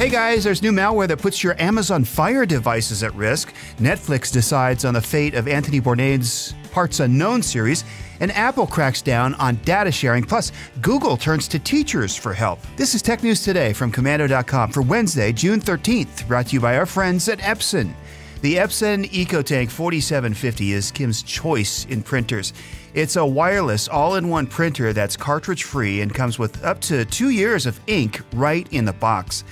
Hey guys, there's new malware that puts your Amazon Fire devices at risk. Netflix decides on the fate of Anthony Bourdain's Parts Unknown series, and Apple cracks down on data sharing. Plus, Google turns to teachers for help. This is Tech News Today from Komando.com for Wednesday, June 13th, brought to you by our friends at Epson. The Epson EcoTank 4750 is Kim's choice in printers. It's a wireless, all-in-one printer that's cartridge-free and comes with up to 2 years of ink right in the box.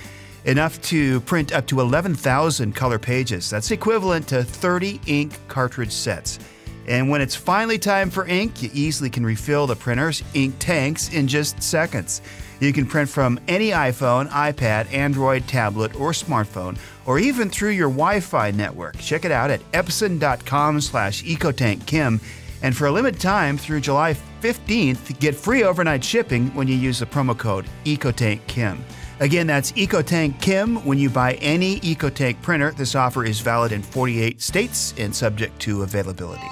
Enough to print up to 11,000 color pages. That's equivalent to 30 ink cartridge sets. And when it's finally time for ink, you easily can refill the printer's ink tanks in just seconds. You can print from any iPhone, iPad, Android, tablet, or smartphone, or even through your Wi-Fi network. Check it out at epson.com/ecotankkim. And for a limited time through July 15th, get free overnight shipping when you use the promo code EcoTankKim. Again, that's EcoTankKim when you buy any EcoTank printer. This offer is valid in 48 states and subject to availability.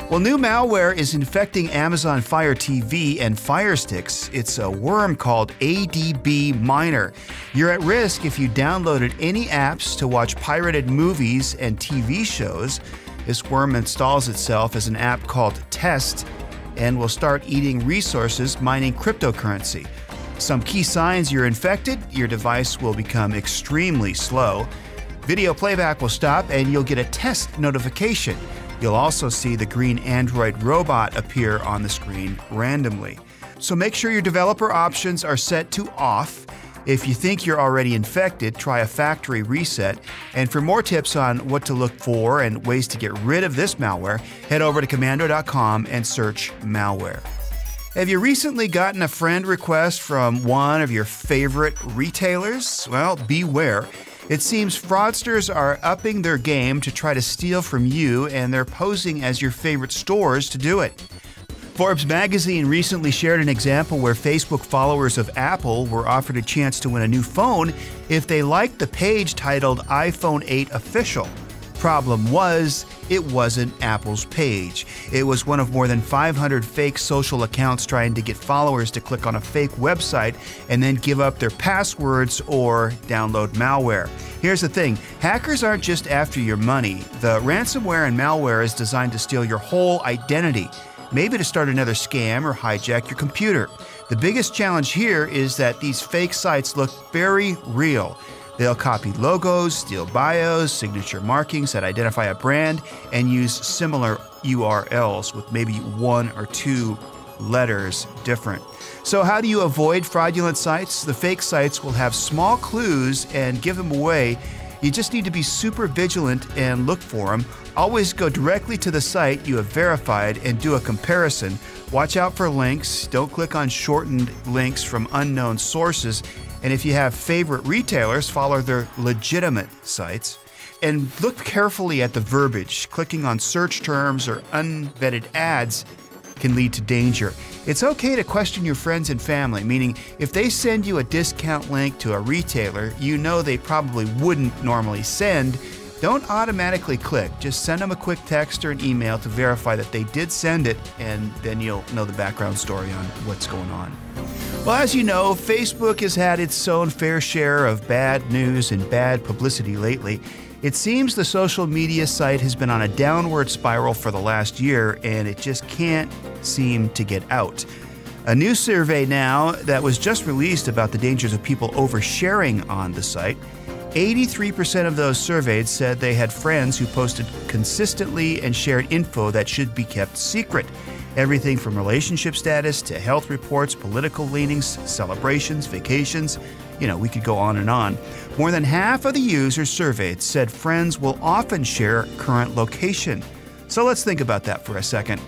Well, new malware is infecting Amazon Fire TV and Fire Sticks. It's a worm called ADB Miner. You're at risk if you downloaded any apps to watch pirated movies and TV shows. This worm installs itself as an app called Test and will start eating resources mining cryptocurrency. Some key signs you're infected: your device will become extremely slow, video playback will stop, and you'll get a test notification. You'll also see the green Android robot appear on the screen randomly. So make sure your developer options are set to off. If you think you're already infected, try a factory reset. And for more tips on what to look for and ways to get rid of this malware, head over to Komando.com and search malware. Have you recently gotten a friend request from one of your favorite retailers? Well, beware. It seems fraudsters are upping their game to try to steal from you, and they're posing as your favorite stores to do it. Forbes magazine recently shared an example where Facebook followers of Apple were offered a chance to win a new phone if they liked the page titled iPhone 8 Official. Problem was, it wasn't Apple's page. It was one of more than 500 fake social accounts trying to get followers to click on a fake website and then give up their passwords or download malware. Here's the thing, hackers aren't just after your money. The ransomware and malware is designed to steal your whole identity, maybe to start another scam or hijack your computer. The biggest challenge here is that these fake sites look very real. They'll copy logos, steal bios, signature markings that identify a brand, and use similar URLs with maybe one or two letters different. So how do you avoid fraudulent sites? The fake sites will have small clues and give them away. You just need to be super vigilant and look for them. Always go directly to the site you have verified and do a comparison. Watch out for links. Don't click on shortened links from unknown sources. And if you have favorite retailers, follow their legitimate sites. And look carefully at the verbiage. Clicking on search terms or unvetted ads can lead to danger. It's okay to question your friends and family, meaning if they send you a discount link to a retailer you know they probably wouldn't normally send, don't automatically click. Just send them a quick text or an email to verify that they did send it, and then you'll know the background story on what's going on. Well, as you know, Facebook has had its own fair share of bad news and bad publicity lately. It seems the social media site has been on a downward spiral for the last year, and it just can't seem to get out. A new survey now that was just released about the dangers of people oversharing on the site. 83% of those surveyed said they had friends who posted consistently and shared info that should be kept secret. Everything from relationship status to health reports, political leanings, celebrations, vacations. We could go on and on. More than half of the users surveyed said friends will often share current location. So let's think about that for a second.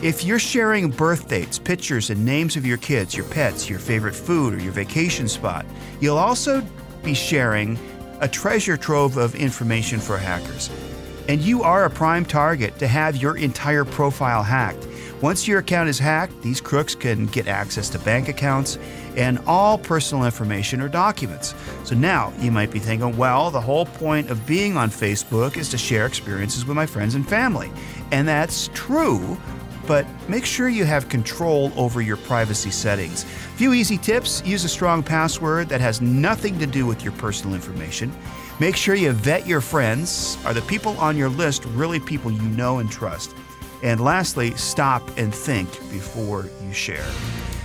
If you're sharing birth dates, pictures, and names of your kids, your pets, your favorite food, or your vacation spot, you'll also be sharing a treasure trove of information for hackers. And you are a prime target to have your entire profile hacked. Once your account is hacked, these crooks can get access to bank accounts and all personal information or documents. So now you might be thinking, well, the whole point of being on Facebook is to share experiences with my friends and family. And that's true, but make sure you have control over your privacy settings. Few easy tips: use a strong password that has nothing to do with your personal information. Make sure you vet your friends. Are the people on your list really people you know and trust? And lastly, stop and think before you share.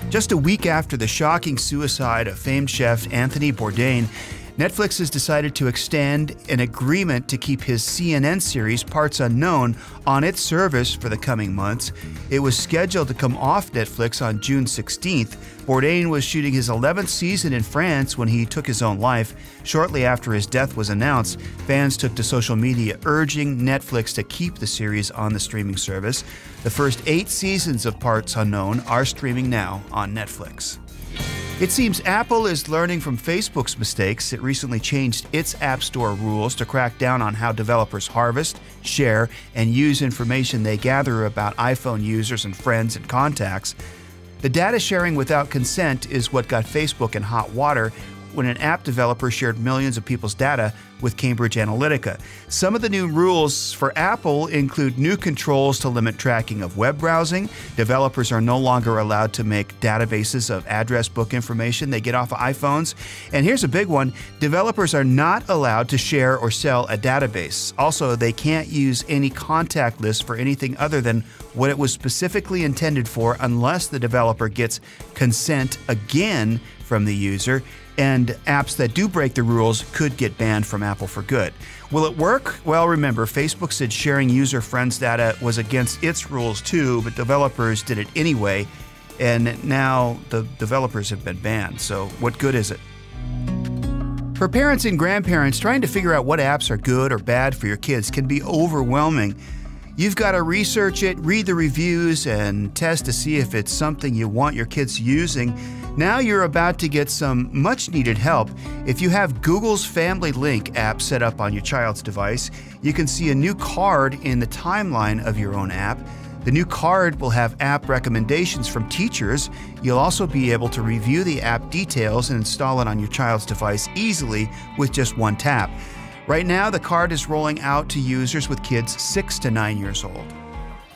Just a week after the shocking suicide of famed chef Anthony Bourdain, Netflix has decided to extend an agreement to keep his CNN series Parts Unknown on its service for the coming months. It was scheduled to come off Netflix on June 16th. Bourdain was shooting his 11th season in France when he took his own life. Shortly after his death was announced, fans took to social media urging Netflix to keep the series on the streaming service. The first 8 seasons of Parts Unknown are streaming now on Netflix. It seems Apple is learning from Facebook's mistakes. It recently changed its App Store rules to crack down on how developers harvest, share, and use information they gather about iPhone users and friends and contacts. The data sharing without consent is what got Facebook in hot water when an app developer shared millions of people's data with Cambridge Analytica. Some of the new rules for Apple include new controls to limit tracking of web browsing. Developers are no longer allowed to make databases of address book information they get off of iPhones. And here's a big one: developers are not allowed to share or sell a database. Also, they can't use any contact list for anything other than what it was specifically intended for unless the developer gets consent again from the user. And apps that do break the rules could get banned from Apple for good. Will it work? Well, remember, Facebook said sharing user friends' data was against its rules too, but developers did it anyway, and now the developers have been banned. So what good is it? For parents and grandparents, trying to figure out what apps are good or bad for your kids can be overwhelming. You've got to research it, read the reviews, and test to see if it's something you want your kids using. Now you're about to get some much-needed help. If you have Google's Family Link app set up on your child's device, you can see a new card in the timeline of your own app. The new card will have app recommendations from teachers. You'll also be able to review the app details and install it on your child's device easily with just one tap. Right now, the card is rolling out to users with kids 6 to 9 years old.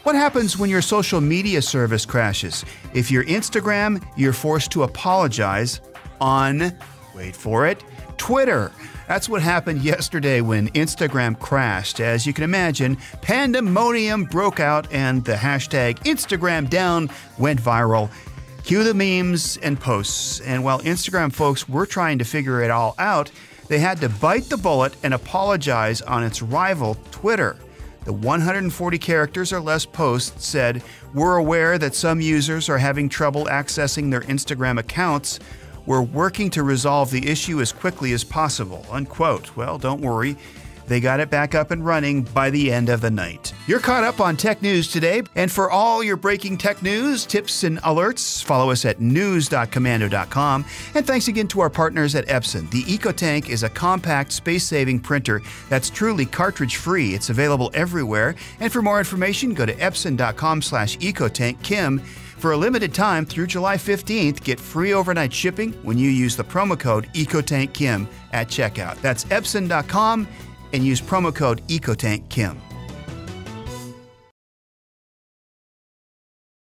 What happens when your social media service crashes? If you're Instagram, you're forced to apologize on, wait for it, Twitter. That's what happened yesterday when Instagram crashed. As you can imagine, pandemonium broke out and the hashtag #InstagramDown went viral. Cue the memes and posts. And while Instagram folks were trying to figure it all out, they had to bite the bullet and apologize on its rival, Twitter. The 140 characters or less post said, "We're aware that some users are having trouble accessing their Instagram accounts. We're working to resolve the issue as quickly as possible," unquote. Well, don't worry. They got it back up and running by the end of the night. You're caught up on tech news today, and for all your breaking tech news, tips, and alerts, follow us at news.komando.com. And thanks again to our partners at Epson. The EcoTank is a compact, space-saving printer that's truly cartridge-free. It's available everywhere. And for more information, go to epson.com/EcoTankKim. For a limited time through July 15th, get free overnight shipping when you use the promo code EcoTankKim at checkout. That's epson.com and use promo code EcoTankKim.